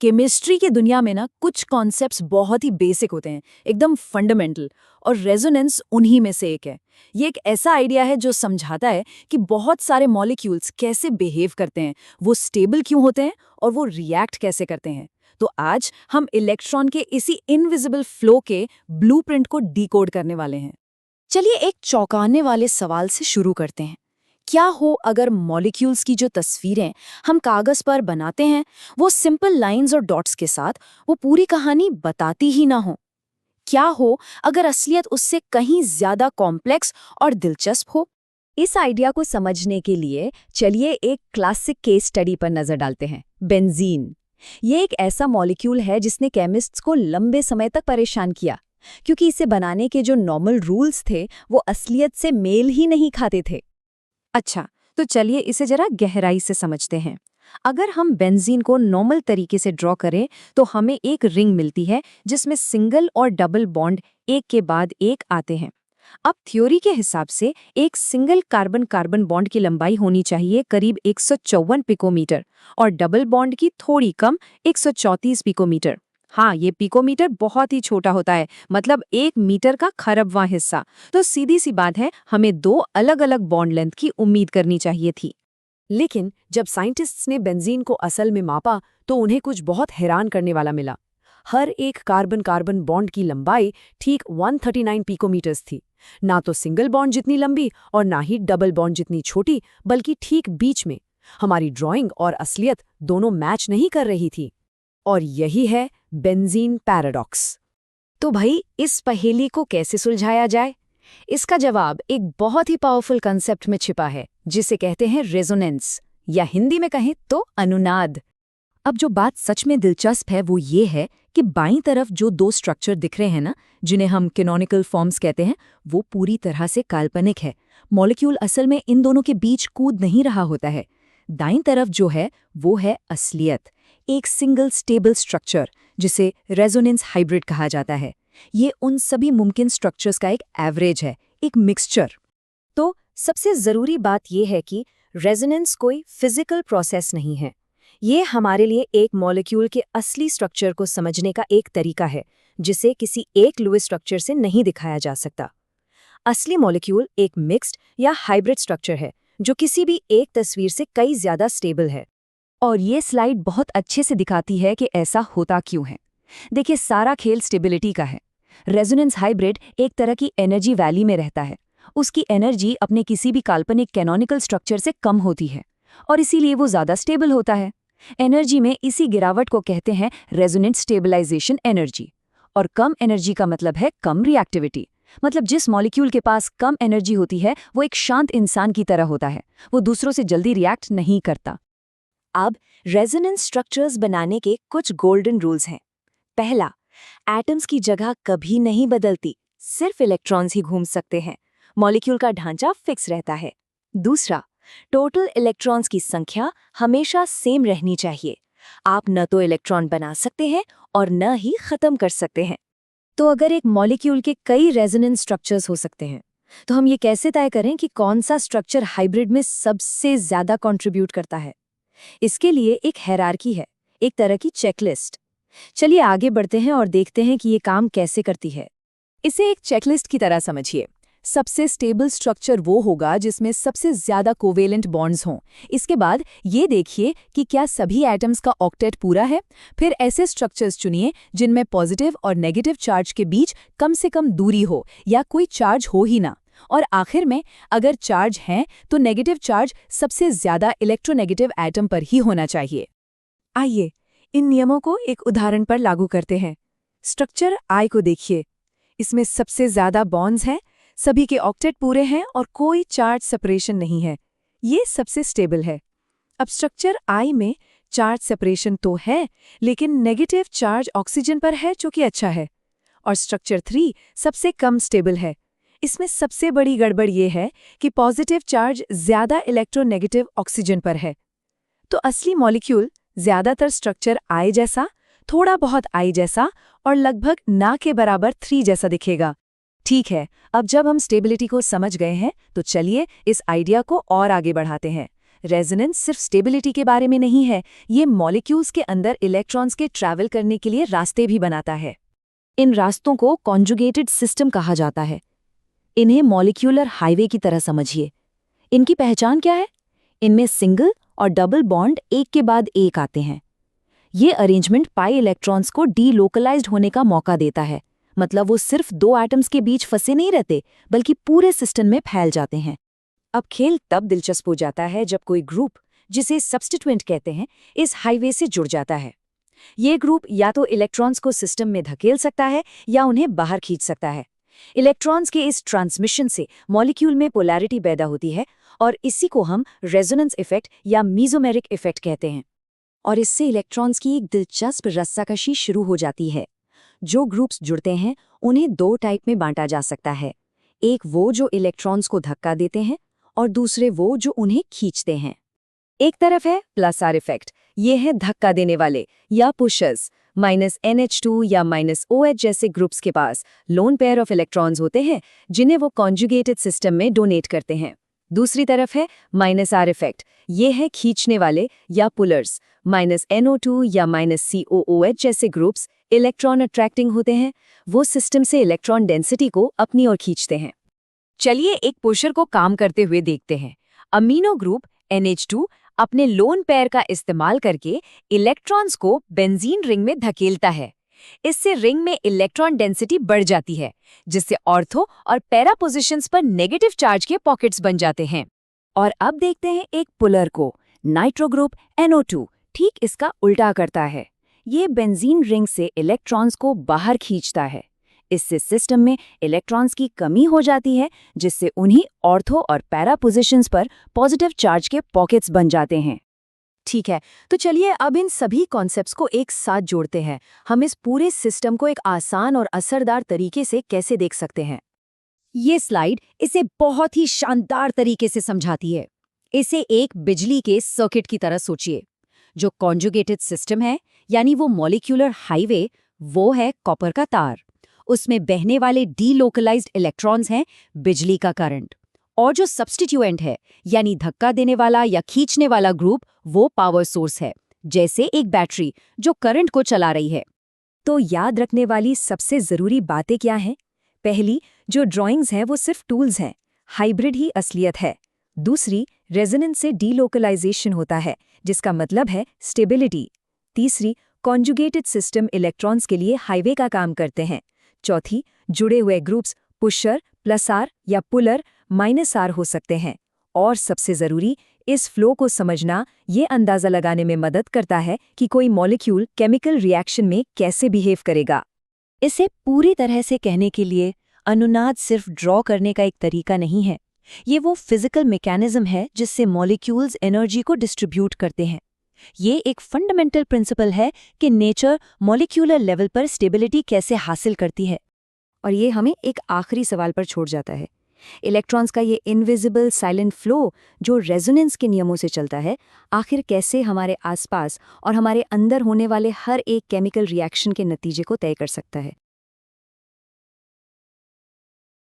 Chemistry की दुनिया में ना कुछ कॉन्सेप्ट्स बहुत ही बेसिक होते हैं, एकदम फंडामेंटल, और रेजोनेंस उन्हीं में से एक है। ये एक ऐसा आइडिया है जो समझाता है कि बहुत सारे मॉलिक्यूल्स कैसे बिहेव करते हैं, वो स्टेबल क्यों होते हैं और वो रिएक्ट कैसे करते हैं। तो आज हम इलेक्ट्रॉन के इसी इनविजिबल फ्लो के ब्लूप्रिंट को डिकोड करने वाले हैं। चलिए एक चौंकाने वाले सवाल से शुरू करते हैं। क्या हो अगर मॉलिक्यूल्स की जो तस्वीरें हम कागज पर बनाते हैं, वो सिंपल लाइंस और डॉट्स के साथ वो पूरी कहानी बताती ही ना हो? क्या हो अगर असलियत उससे कहीं ज्यादा कॉम्प्लेक्स और दिलचस्प हो? इस आइडिया को समझने के लिए चलिए एक क्लासिक केस स्टडी पर नजर डालते हैं, बेंजीन। ये एक ऐसा मॉलिक्यूल है जिसने केमिस्ट्स को लंबे समय तक परेशान किया, क्योंकि इसे बनाने के जो नॉर्मल रूल्स थे वो असलियत से मेल ही नहीं खाते थे। अच्छा, तो चलिए इसे जरा गहराई से समझते हैं। अगर हम बेंजीन को नॉर्मल तरीके से ड्रॉ करें तो हमें एक रिंग मिलती है जिसमें सिंगल और डबल बॉन्ड एक के बाद एक आते हैं। अब थ्योरी के हिसाब से एक सिंगल कार्बन कार्बन बॉन्ड की लंबाई होनी चाहिए करीब 154 पिकोमीटर और डबल बॉन्ड की थोड़ी कम 134 पिकोमीटर। हाँ, ये पिकोमीटर बहुत ही छोटा होता है, मतलब 1 मीटर का खरबवां हिस्सा। तो सीधी सी बात है, हमें 2 अलग अलग बॉन्ड लेंथ की उम्मीद करनी चाहिए थी। लेकिन जब साइंटिस्ट्स ने बेंजीन को असल में मापा तो उन्हें कुछ बहुत हैरान करने वाला मिला। हर एक कार्बन कार्बन बॉन्ड की लंबाई ठीक 139 पिकोमीटर्स थी। ना तो सिंगल बॉन्ड जितनी लंबी और ना ही डबल बॉन्ड जितनी छोटी, बल्कि ठीक बीच में। हमारी ड्राइंग और असलियत दोनों मैच नहीं कर रही थी। और यही है बेंजीन पैराडॉक्स। तो भाई, इस पहेली को कैसे सुलझाया जाए? इसका जवाब एक बहुत ही पावरफुल कंसेप्ट में छिपा है, जिसे कहते हैं रेजोनेंस, या हिंदी में कहें तो अनुनाद। अब जो बात सच में दिलचस्प है वो ये है कि बाईं तरफ जो 2 स्ट्रक्चर दिख रहे हैं ना, जिन्हें हम कैनोनिकल फॉर्म्स कहते हैं, वो पूरी तरह से काल्पनिक है। मॉलिक्यूल असल में इन दोनों के बीच कूद नहीं रहा होता है। दाईं तरफ जो है वो है असलियत, एक सिंगल स्टेबल स्ट्रक्चर जिसे रेजोनेंस हाइब्रिड कहा जाता है। ये उन सभी मुमकिन स्ट्रक्चर्स का एक एवरेज है, एक मिक्सचर। तो सबसे ज़रूरी बात यह है कि रेजोनेंस कोई फिजिकल प्रोसेस नहीं है। ये हमारे लिए एक मॉलिक्यूल के असली स्ट्रक्चर को समझने का एक तरीका है, जिसे किसी एक लुईस स्ट्रक्चर से नहीं दिखाया जा सकता। असली मॉलिक्यूल एक मिक्स्ड या हाइब्रिड स्ट्रक्चर है, जो किसी भी एक तस्वीर से कई ज़्यादा स्टेबल है। और ये स्लाइड बहुत अच्छे से दिखाती है कि ऐसा होता क्यों है। देखिए, सारा खेल स्टेबिलिटी का है। रेजोनेंस हाइब्रिड एक तरह की एनर्जी वैली में रहता है। उसकी एनर्जी अपने किसी भी काल्पनिक कैनोनिकल स्ट्रक्चर से कम होती है और इसीलिए वो ज़्यादा स्टेबल होता है। एनर्जी में इसी गिरावट को कहते हैं रेजोनेंट स्टेबलाइजेशन एनर्जी। और कम एनर्जी का मतलब है कम रिएक्टिविटी। मतलब जिस मॉलिक्यूल के पास कम एनर्जी होती है वो एक शांत इंसान की तरह होता है, वो दूसरों से जल्दी रिएक्ट नहीं करता। अब रेजोनेंस स्ट्रक्चर्स बनाने के कुछ गोल्डन रूल्स हैं। पहला, एटम्स की जगह कभी नहीं बदलती, सिर्फ इलेक्ट्रॉन्स ही घूम सकते हैं। मॉलिक्यूल का ढांचा फिक्स रहता है। दूसरा, टोटल इलेक्ट्रॉन्स की संख्या हमेशा सेम रहनी चाहिए। आप न तो इलेक्ट्रॉन बना सकते हैं और न ही खत्म कर सकते हैं। तो अगर एक मॉलिक्यूल के कई रेजोनेंस स्ट्रक्चर्स हो सकते हैं, तो हम ये कैसे तय करें कि कौन सा स्ट्रक्चर हाइब्रिड में सबसे ज्यादा कंट्रीब्यूट करता है? इसके लिए एक हायरार्की है, एक तरह की चेकलिस्ट। चलिए आगे बढ़ते हैं और देखते हैं कि ये काम कैसे करती है। इसे एक चेकलिस्ट की तरह समझिए। सबसे स्टेबल स्ट्रक्चर वो होगा जिसमें सबसे ज्यादा कोवेलेंट बॉन्ड्स हों। इसके बाद ये देखिए कि क्या सभी एटम्स का ऑक्टेट पूरा है। फिर ऐसे स्ट्रक्चर्स चुनिए जिनमें पॉजिटिव और नेगेटिव चार्ज के बीच कम से कम दूरी हो या कोई चार्ज हो ही ना। और आखिर में, अगर चार्ज हैं तो नेगेटिव चार्ज सबसे ज्यादा इलेक्ट्रोनेगेटिव एटम पर ही होना चाहिए। आइए इन नियमों को एक उदाहरण पर लागू करते हैं। स्ट्रक्चर आई को देखिए। इसमें सबसे ज्यादा बॉन्ड्स हैं, सभी के ऑक्टेट पूरे हैं और कोई चार्ज सेपरेशन नहीं है। ये सबसे स्टेबल है। अब स्ट्रक्चर आई में चार्ज सेपरेशन तो है, लेकिन नेगेटिव चार्ज ऑक्सीजन पर है, जो कि अच्छा है। और स्ट्रक्चर 3 सबसे कम स्टेबल है। इसमें सबसे बड़ी गड़बड़ ये है कि पॉजिटिव चार्ज ज्यादा इलेक्ट्रोनेगेटिव ऑक्सीजन पर है। तो असली मॉलिक्यूल ज्यादातर स्ट्रक्चर आई जैसा, थोड़ा बहुत आई जैसा और लगभग ना के बराबर 3 जैसा दिखेगा। ठीक है, अब जब हम स्टेबिलिटी को समझ गए हैं तो चलिए इस आइडिया को और आगे बढ़ाते हैं। रेजोनेंस सिर्फ स्टेबिलिटी के बारे में नहीं है, ये मॉलिक्यूल्स के अंदर इलेक्ट्रॉन्स के ट्रैवल करने के लिए रास्ते भी बनाता है। इन रास्तों को कॉन्जुगेटेड सिस्टम कहा जाता है। इन्हें मॉलिक्यूलर हाईवे की तरह समझिए। इनकी पहचान क्या है? इनमें सिंगल और डबल बॉन्ड एक के बाद एक आते हैं। ये अरेंजमेंट पाई इलेक्ट्रॉन्स को डीलोकलाइज्ड होने का मौका देता है, मतलब वो सिर्फ दो एटम्स के बीच फंसे नहीं रहते, बल्कि पूरे सिस्टम में फैल जाते हैं। अब खेल तब दिलचस्प हो जाता है जब कोई ग्रुप, जिसे सब्स्टिट्यूएंट कहते हैं, इस हाईवे से जुड़ जाता है। ये ग्रुप या तो इलेक्ट्रॉन्स को सिस्टम में धकेल सकता है या उन्हें बाहर खींच सकता है। इलेक्ट्रॉन्स के इस ट्रांसमिशन से मॉलिक्यूल में पोलैरिटी पैदा होती है और इसी को हम रेजोनेंस इफेक्ट या मीजोमेरिक इफेक्ट कहते हैं। और इससे इलेक्ट्रॉन्स की एक दिलचस्प रस्साकशी शुरू हो जाती है। जो ग्रुप्स जुड़ते हैं उन्हें दो टाइप में बांटा जा सकता है। एक वो जो इलेक्ट्रॉन्स को धक्का देते हैं और दूसरे वो जो उन्हें खींचते हैं। एक तरफ है प्लस आर इफेक्ट, ये है धक्का देने वाले या पुशर्स। -NH2 या -OH जैसे ग्रुप्स के पास लोन पेयर ऑफ इलेक्ट्रॉन्स होते हैं जिन्हें वो कॉन्जुगेटेड सिस्टम में डोनेट करते हैं। दूसरी तरफ है -R इफेक्ट, ये है खींचने वाले या पुलर्स। -NO2 या -COOH जैसे ग्रुप्स इलेक्ट्रॉन अट्रैक्टिंग होते हैं, वो सिस्टम से इलेक्ट्रॉन डेंसिटी को अपनी ओर खींचते हैं। चलिए एक पुशर को काम करते हुए देखते हैं। अमीनो ग्रुप NH2 अपने लोन पेयर का इस्तेमाल करके इलेक्ट्रॉन्स को बेंजीन रिंग में धकेलता है। इससे रिंग में इलेक्ट्रॉन डेंसिटी बढ़ जाती है, जिससे ऑर्थो और पैरा पोजीशंस पर नेगेटिव चार्ज के पॉकेट्स बन जाते हैं। और अब देखते हैं एक पुलर को। नाइट्रो ग्रुप NO2 ठीक इसका उल्टा करता है। ये बेंजीन रिंग से इलेक्ट्रॉन्स को बाहर खींचता है। इससे सिस्टम में इलेक्ट्रॉन्स की कमी हो जाती है, जिससे उन्हीं ऑर्थो और पैरा पोजीशंस पर पॉजिटिव चार्ज के पॉकेट्स बन जाते हैं। ठीक है, तो चलिए अब इन सभी कॉन्सेप्ट्स को एक साथ जोड़ते हैं। हम इस पूरे सिस्टम को एक आसान और असरदार तरीके से कैसे देख सकते हैं। ये स्लाइड इसे बहुत ही शानदार तरीके से समझाती है। इसे एक बिजली के सर्किट की तरह सोचिए। जो कॉन्जुगेटेड सिस्टम है, यानी वो मॉलिक्यूलर हाईवे, वो है कॉपर का तार। उसमें बहने वाले डीलोकलाइज्ड इलेक्ट्रॉन्स हैं बिजली का करंट। और जो सब्स्टिट्यूएंट है, यानी धक्का देने वाला या खींचने वाला ग्रुप, वो पावर सोर्स है, जैसे एक बैटरी जो करंट को चला रही है। तो याद रखने वाली सबसे जरूरी बातें क्या हैं? पहली, जो ड्राइंग्स हैं वो सिर्फ टूल्स हैं, हाइब्रिड ही असलियत है। दूसरी, रेजोनेंस से डीलोकलाइजेशन होता है, जिसका मतलब है स्टेबिलिटी। तीसरी, कॉन्जुगेटेड सिस्टम इलेक्ट्रॉन्स के लिए हाईवे का काम करते हैं। चौथी, जुड़े हुए ग्रुप्स पुशर +R या पुलर -R हो सकते हैं। और सबसे ज़रूरी, इस फ्लो को समझना ये अंदाज़ा लगाने में मदद करता है कि कोई मॉलिक्यूल केमिकल रिएक्शन में कैसे बिहेव करेगा। इसे पूरी तरह से कहने के लिए अनुनाद सिर्फ ड्रॉ करने का एक तरीका नहीं है। ये वो फिजिकल मैकेनिज्म है जिससे मॉलिक्यूल्स एनर्जी को डिस्ट्रीब्यूट करते हैं। ये एक फंडामेंटल प्रिंसिपल है कि नेचर मॉलिक्यूलर लेवल पर स्टेबिलिटी कैसे हासिल करती है। और ये हमें एक आखिरी सवाल पर छोड़ जाता है। इलेक्ट्रॉन्स का ये इनविजिबल साइलेंट फ्लो जो रेजोनेंस के नियमों से चलता है, आखिर कैसे हमारे आसपास और हमारे अंदर होने वाले हर एक केमिकल रिएक्शन के नतीजे को तय कर सकता है।